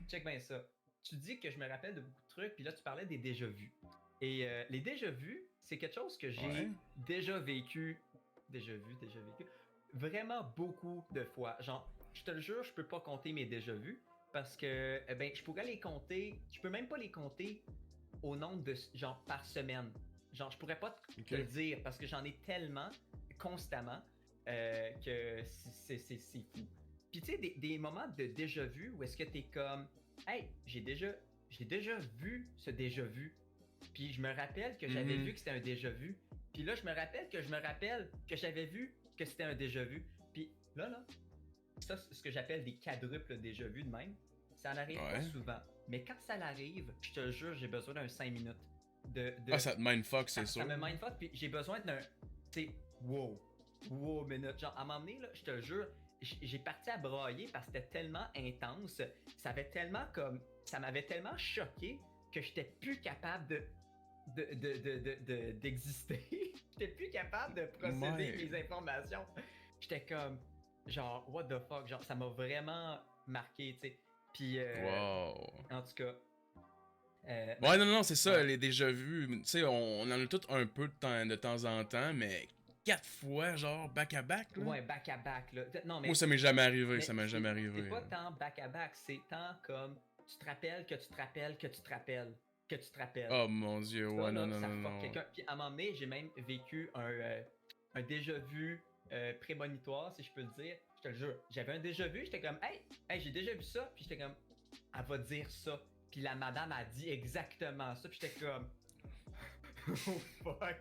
check bien ça. Tu dis que je me rappelle de beaucoup de trucs, puis là, tu parlais des déjà-vus. Et les déjà-vus, c'est quelque chose que Ouais. j'ai déjà vécu, déjà vécu, vraiment beaucoup de fois. Genre, je te le jure, je peux pas compter mes déjà-vus, parce que, ben, je pourrais les compter, je peux même pas les compter au nombre de, genre, par semaine. Genre, je pourrais pas te le Ok. dire, parce que j'en ai tellement, constamment, que c'est fou. Puis tu sais, des moments de déjà-vu où est-ce que t'es comme, hey, j'ai déjà vu ce déjà-vu. Puis je me rappelle que j'avais vu Mhm. que c'était un déjà-vu. Puis là, je me rappelle que je me rappelle que j'avais vu que c'était un déjà-vu. Puis là, ça, c'est ce que j'appelle des quadruples déjà-vus de même. Ça n'arrive pas Ouais. souvent. Mais quand ça l'arrive, je te jure, j'ai besoin d'un 5 minutes. Ah, ça te mindfuck, c'est Ça sûr. me mindfuck, puis j'ai besoin d'un. Tu sais, wow. Wow, minute. Genre, à un moment donné, là, je te jure, j'ai parti à brailler parce que c'était tellement intense. Ça avait tellement comme. Ça m'avait tellement choqué que j'étais plus capable d'exister. J'étais plus capable de procéder Ouais. mes informations. J'étais comme, genre, what the fuck, genre, ça m'a vraiment marqué, tu sais. Puis, Wow. en tout cas, Ouais, ben, non, non, c'est ça, ouais, les déjà vus. Tu sais, on en a tout un peu de temps en temps, mais 4 fois, genre, back à back, là. ouais, back à back, là. Non, Moi, ça m'est jamais arrivé, ça mais m'est jamais c'est arrivé. pas tant back à back, c'est tant comme tu te rappelles que tu te rappelles que tu te rappelles que tu te rappelles. Oh mon dieu, Ça, ouais, non, là, non, ça non, fuck non. quelqu'un. Puis à un moment donné, j'ai même vécu un déjà-vu prémonitoire, si je peux le dire. Je te le jure. J'avais un déjà-vu, j'étais comme, hey, j'ai déjà vu ça. Puis j'étais comme, elle va dire ça. Puis la madame a dit exactement ça. Puis j'étais comme, oh fuck.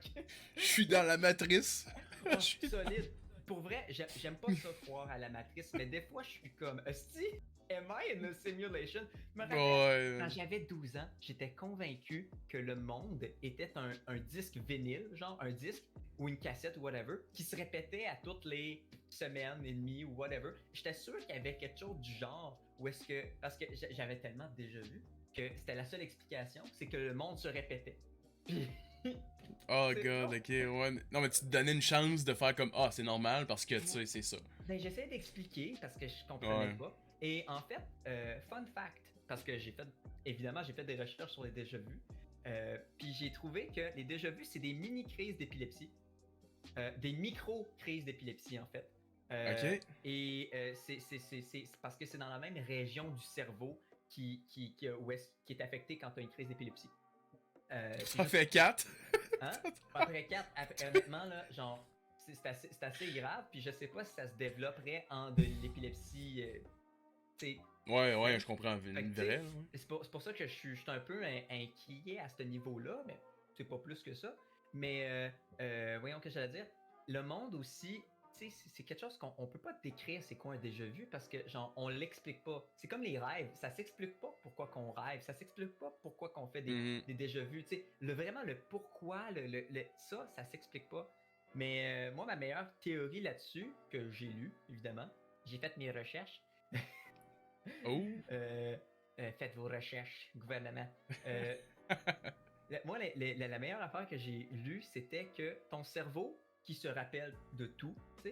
Je suis dans la matrice. Je Oh, suis dans- solide. Pour vrai, j'aime pas ça croire à la matrice, mais des fois, je suis comme, hostie, am I in a simulation? Je me rappelle, quand Ouais. j'avais 12 ans, j'étais convaincu que le monde était un disque vinyle, genre un disque ou une cassette ou whatever, qui se répétait à toutes les semaines et demie ou whatever. J'étais sûr qu'il y avait quelque chose du genre, où est-ce que, parce que j'avais tellement déjà vu, que c'était la seule explication, c'est que le monde se répétait. Puis, Oh c'est god, drôle. ok, ouais. Non, mais tu te donnais une chance de faire comme, ah, c'est normal parce que, tu sais, c'est ça. Ben, j'essaie d'expliquer parce que je comprenais Ouais. pas. Et en fait, fun fact, parce que évidemment, j'ai fait des recherches sur les déjà-vus. Puis j'ai trouvé que les déjà-vus, c'est des mini-crises d'épilepsie. Des micro-crises d'épilepsie, en fait. Ok. C'est parce que c'est dans la même région du cerveau qui est affectée quand tu as une crise d'épilepsie. C'est Ça juste fait 4. Hein? Après 4, honnêtement, là, genre, c'est assez grave, puis je sais pas si ça se développerait en de l'épilepsie, tu sais, Ouais, ouais, je fake. comprends. Fait Une que, tu vraie, sais, ouais. c'est pour ça que je suis un peu inquiet à ce niveau-là, mais c'est pas plus que ça. Mais, voyons que j'allais dire. Le monde aussi, tu sais, c'est quelque chose qu'on on peut pas décrire c'est quoi un déjà vu parce que, genre, on l'explique pas. C'est comme les rêves, ça s'explique pas pourquoi qu'on rêve, ça s'explique pas pourquoi qu'on fait Mhm. des déjà vus. Tu sais, vraiment, le pourquoi, ça s'explique pas. Mais moi, ma meilleure théorie là-dessus, que j'ai lu, évidemment, j'ai fait mes recherches. Oh. Euh, faites vos recherches, gouvernement. Euh, moi, la meilleure affaire que j'ai lue, c'était que ton cerveau, qui se rappelle de tout, tu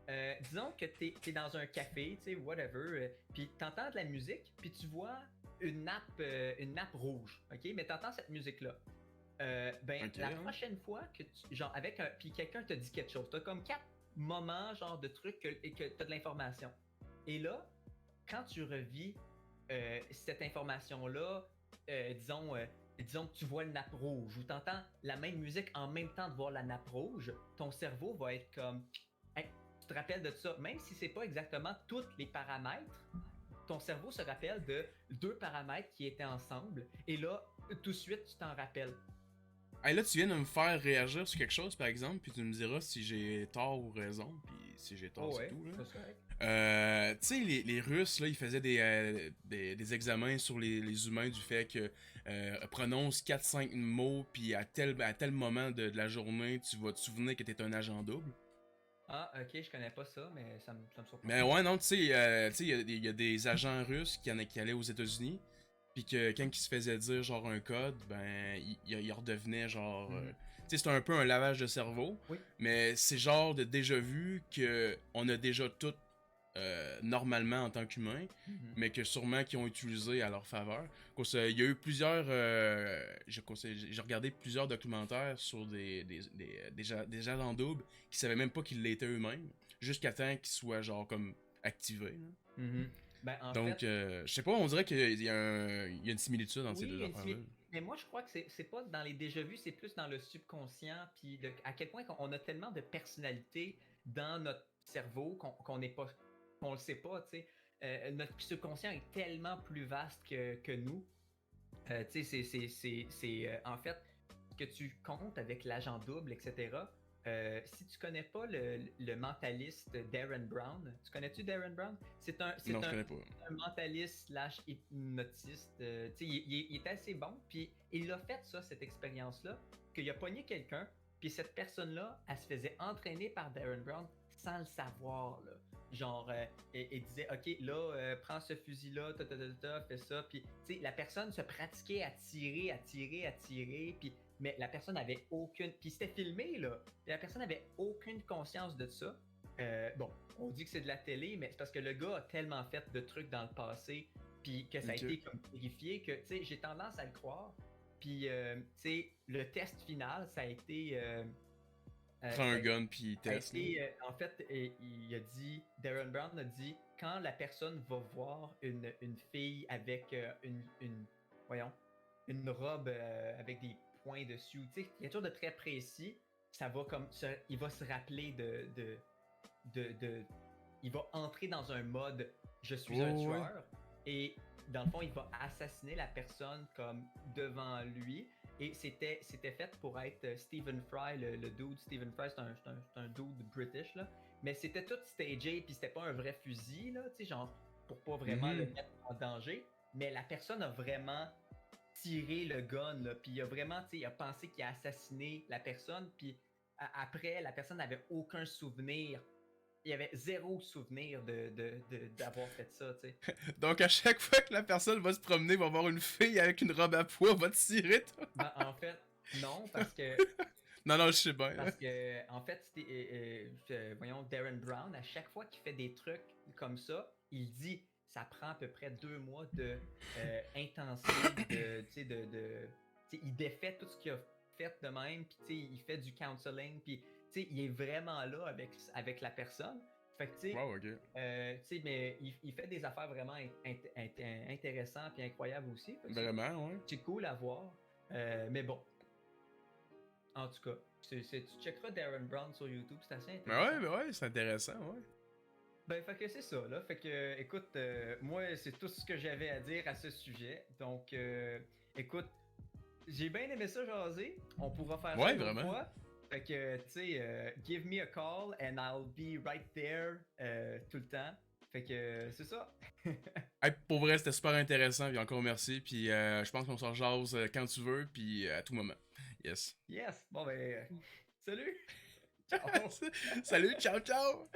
sais, disons que t'es dans un café, tu sais, whatever, puis t'entends de la musique, puis tu vois une nappe rouge, ok? Mais t'entends cette musique-là. Ben, Ok, la hein. prochaine fois que tu, genre, puis quelqu'un te dit quelque chose, t'as comme 4 moments, genre, de trucs et que t'as de l'information. Et là, quand tu revis cette information-là, disons que tu vois le nappe rouge ou tu entends la même musique en même temps de voir la nappe rouge, ton cerveau va être comme hey, tu te rappelles de ça, même si c'est pas exactement tous les paramètres, ton cerveau se rappelle de 2 paramètres qui étaient ensemble et là, tout de suite, tu t'en rappelles. Hey, là, tu viens de me faire réagir sur quelque chose, par exemple, puis tu me diras si j'ai tort ou raison, puis si j'ai tort, Oh c'est ouais, tout, là. ça c'est correct. Tu sais, les Russes, là, ils faisaient des examens sur les humains du fait que prononce 4-5 mots, puis à tel moment de la journée, tu vas te souvenir que t'es un agent double. Ah, ok, je connais pas ça, mais ça me surprend Mais pas. ouais, non, tu sais, il y a des agents russes qui allaient aux États-Unis, puis que quand ils se faisaient dire genre un code, ben ils redevenaient genre, Mhm. tu sais, c'est un peu un lavage de cerveau, Oui. mais c'est genre de déjà vu que on a déjà tout normalement en tant qu'humains, Mhm. mais que sûrement qu'ils ont utilisé à leur faveur. Il y a eu plusieurs... j'ai regardé plusieurs documentaires sur des agents doubles qui savaient même pas qu'ils l'étaient eux-mêmes, jusqu'à temps qu'ils soient genre comme activés. Là. Mhm. Ben, en Donc, fait, je sais pas, on dirait qu'il y a, il y a une similitude entre ces oui, deux affaires-là. mais moi je crois que c'est pas dans les déjà-vus, c'est plus dans le subconscient, puis à quel point on a tellement de personnalité dans notre cerveau qu'on n'est pas, qu'on le sait pas, tu sais. Notre subconscient est tellement plus vaste que nous. Tu sais, en fait ce que tu comptes avec l'agent double, etc. Si tu connais pas le mentaliste Darren Brown, tu connais-tu Darren Brown? Non, je connais pas. Un mentaliste slash hypnotiste. Tu sais, il est assez bon, puis il a fait ça, cette expérience-là, qu'il a pogné quelqu'un, puis cette personne-là, elle se faisait entraîner par Darren Brown sans le savoir, là. Genre, il disait, OK, là, prends ce fusil-là, fais ça. Puis, tu sais, la personne se pratiquait à tirer, puis, mais la personne avait aucune. Puis, c'était filmé, là. Puis, la personne avait aucune conscience de ça. Bon, on dit que c'est de la télé, mais c'est parce que le gars a tellement fait de trucs dans le passé, puis que ça a été comme vérifié que, tu sais, j'ai tendance à le croire. Puis, tu sais, le test final, ça a été. Prends un gun puis teste. En fait, il a dit, Darren Brown a dit, quand la personne va voir une fille avec voyons, une robe avec des points dessus, tu sais, quelque chose de très précis, ça va comme, il va se rappeler il va entrer dans un mode, je suis un tueur, et dans le fond, il va assassiner la personne comme devant lui. Et c'était fait pour être Stephen Fry, le dude. Stephen Fry, c'est un dude british, là. Mais c'était tout stagé, puis c'était pas un vrai fusil, là, tu sais, genre, pour pas vraiment le mettre en danger. Mais la personne a vraiment tiré le gun, là, puis il a vraiment, tu sais, il a pensé qu'il a assassiné la personne, puis après, la personne n'avait aucun souvenir. Il y avait zéro souvenir d'avoir fait ça, tu sais. Donc, à chaque fois que la personne va se promener, va voir une fille avec une robe à poids, va tirer, toi. Ben, en fait, non, parce que non, je sais bien. parce que, en fait, voyons, Darren Brown, à chaque fois qu'il fait des trucs comme ça, il dit ça prend à peu près 2 mois de intensive, il défait tout ce qu'il a fait de même, puis il fait du counseling, puis il est vraiment là avec la personne. Fait que, tu sais, Wow, ok. mais il fait des affaires vraiment intéressantes et incroyables aussi. Vraiment, ouais. C'est cool à voir. Mais bon, en tout cas, tu checkeras Darren Brown sur YouTube, c'est assez intéressant. Ben ouais, c'est intéressant, ouais. Ben, fait que c'est ça, là. Fait que, écoute, moi, c'est tout ce que j'avais à dire à ce sujet. Donc, écoute, j'ai bien aimé ça jaser. On pourra faire ça une autre fois. Fait que, tu sais, give me a call and I'll be right there tout le temps. Fait que, c'est ça. Hey, pour vrai, c'était super intéressant, puis encore merci. Puis je pense qu'on s'en jase quand tu veux, puis à tout moment. Yes. Yes. Bon, ben, salut. Ciao. Salut, ciao, ciao.